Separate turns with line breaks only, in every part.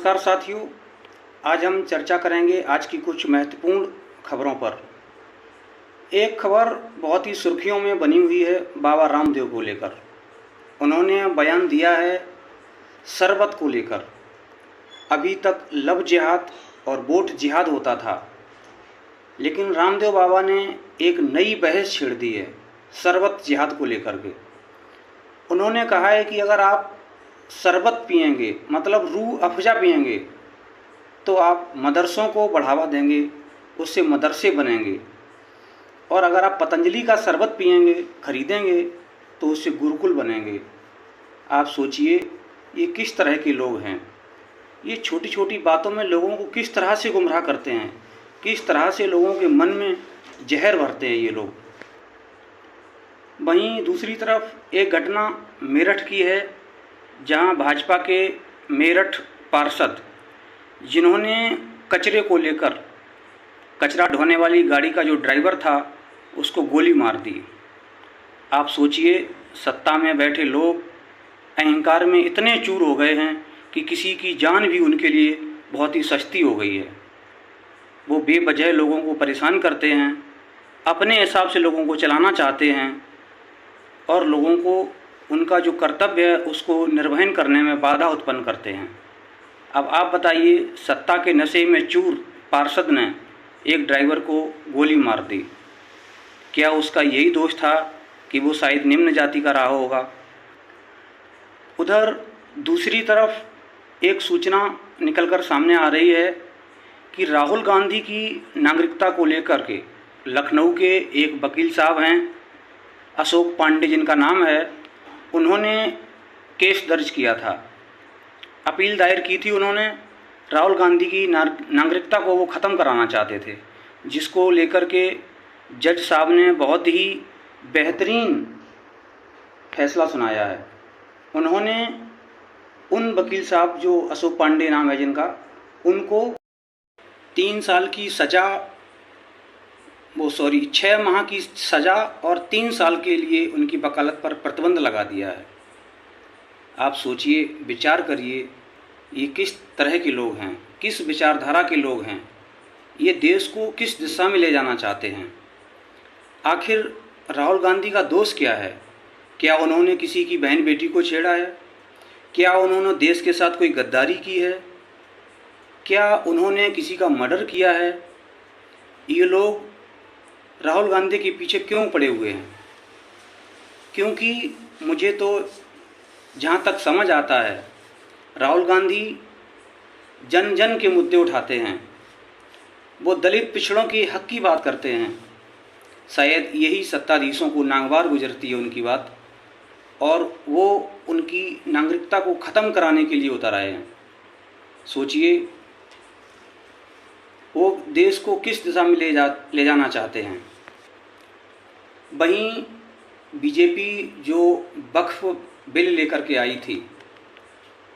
नमस्कार साथियों। आज हम चर्चा करेंगे आज की कुछ महत्वपूर्ण खबरों पर। एक खबर बहुत ही सुर्खियों में बनी हुई है बाबा रामदेव को लेकर। उन्होंने बयान दिया है शरबत को लेकर। अभी तक लव जिहाद और वोट जिहाद होता था, लेकिन रामदेव बाबा ने एक नई बहस छेड़ दी है शरबत जिहाद को लेकर के। उन्होंने कहा है कि अगर आप शरबत पिएंगे मतलब रूह अफ़ज़ा पिएंगे तो आप मदरसों को बढ़ावा देंगे, उससे मदरसे बनेंगे। और अगर आप पतंजलि का शरबत पिएंगे, खरीदेंगे, तो उससे गुरुकुल बनेंगे। आप सोचिए ये किस तरह के लोग हैं। ये छोटी छोटी बातों में लोगों को किस तरह से गुमराह करते हैं, किस तरह से लोगों के मन में जहर भरते हैं ये लोग। वहीं दूसरी तरफ एक घटना मेरठ की है, जहां भाजपा के मेरठ पार्षद जिन्होंने कचरे को लेकर, कचरा ढोने वाली गाड़ी का जो ड्राइवर था उसको गोली मार दी। आप सोचिए सत्ता में बैठे लोग अहंकार में इतने चूर हो गए हैं कि किसी की जान भी उनके लिए बहुत ही सस्ती हो गई है। वो बेवजह लोगों को परेशान करते हैं, अपने हिसाब से लोगों को चलाना चाहते हैं और लोगों को उनका जो कर्तव्य है उसको निर्वहन करने में बाधा उत्पन्न करते हैं। अब आप बताइए, सत्ता के नशे में चूर पार्षद ने एक ड्राइवर को गोली मार दी। क्या उसका यही दोष था कि वो शायद निम्न जाति का रहा होगा? उधर दूसरी तरफ एक सूचना निकलकर सामने आ रही है कि राहुल गांधी की नागरिकता को लेकर के लखनऊ के एक वकील साहब हैं, अशोक पांडे जिनका नाम है, उन्होंने केस दर्ज किया था, अपील दायर की थी। उन्होंने राहुल गांधी की नागरिकता को वो ख़त्म कराना चाहते थे, जिसको लेकर के जज साहब ने बहुत ही बेहतरीन फैसला सुनाया है। उन्होंने उन वकील साहब जो अशोक पांडे नाम है जिनका, उनको 3 साल की सज़ा, 6 माह की सज़ा और 3 साल के लिए उनकी वकालत पर प्रतिबंध लगा दिया है। आप सोचिए, विचार करिए, ये किस तरह के लोग हैं, किस विचारधारा के लोग हैं, ये देश को किस दिशा में ले जाना चाहते हैं। आखिर राहुल गांधी का दोष क्या है? क्या उन्होंने किसी की बहन बेटी को छेड़ा है? क्या उन्होंने देश के साथ कोई गद्दारी की है? क्या उन्होंने किसी का मर्डर किया है? ये लोग राहुल गांधी के पीछे क्यों पड़े हुए हैं? क्योंकि मुझे तो जहाँ तक समझ आता है, राहुल गांधी जन जन के मुद्दे उठाते हैं, वो दलित पिछड़ों के हक की बात करते हैं। शायद यही सत्ताधीशों को नागवार गुजरती है उनकी बात, और वो उनकी नागरिकता को ख़त्म कराने के लिए उतर आए हैं। सोचिए वो देश को किस दिशा में ले जाना चाहते हैं। वहीं बीजेपी जो वक्फ बिल लेकर के आई थी,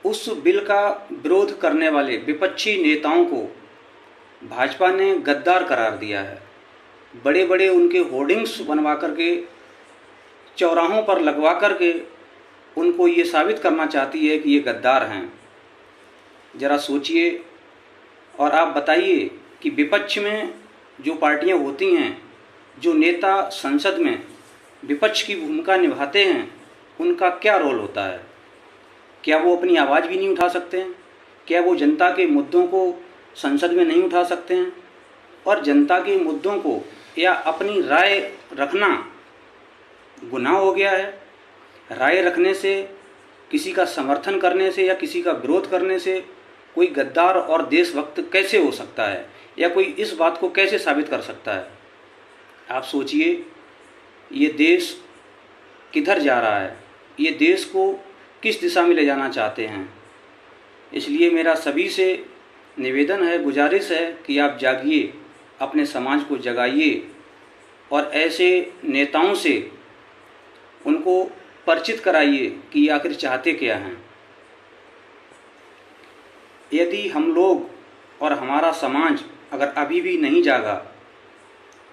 उस बिल का विरोध करने वाले विपक्षी नेताओं को भाजपा ने गद्दार करार दिया है। बड़े बड़े उनके होर्डिंग्स बनवा करके, चौराहों पर लगवा करके उनको ये साबित करना चाहती है कि ये गद्दार हैं। ज़रा सोचिए और आप बताइए कि विपक्ष में जो पार्टियां होती हैं, जो नेता संसद में विपक्ष की भूमिका निभाते हैं, उनका क्या रोल होता है? क्या वो अपनी आवाज़ भी नहीं उठा सकते हैं? क्या वो जनता के मुद्दों को संसद में नहीं उठा सकते हैं? और जनता के मुद्दों को या अपनी राय रखना गुनाह हो गया है? राय रखने से, किसी का समर्थन करने से या किसी का विरोध करने से कोई गद्दार और देशभक्त कैसे हो सकता है, या कोई इस बात को कैसे साबित कर सकता है? आप सोचिए ये देश किधर जा रहा है, ये देश को किस दिशा में ले जाना चाहते हैं। इसलिए मेरा सभी से निवेदन है, गुजारिश है कि आप जागिए, अपने समाज को जगाइए और ऐसे नेताओं से उनको परिचित कराइए कि आखिर चाहते क्या हैं। यदि हम लोग और हमारा समाज अगर अभी भी नहीं जागा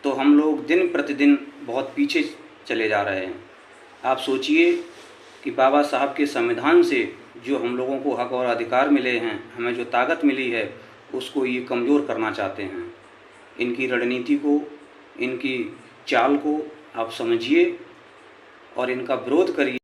तो हम लोग दिन प्रतिदिन बहुत पीछे चले जा रहे हैं। आप सोचिए कि बाबा साहब के संविधान से जो हम लोगों को हक और अधिकार मिले हैं, हमें जो ताकत मिली है, उसको ये कमज़ोर करना चाहते हैं। इनकी रणनीति को, इनकी चाल को आप समझिए और इनका विरोध करिए।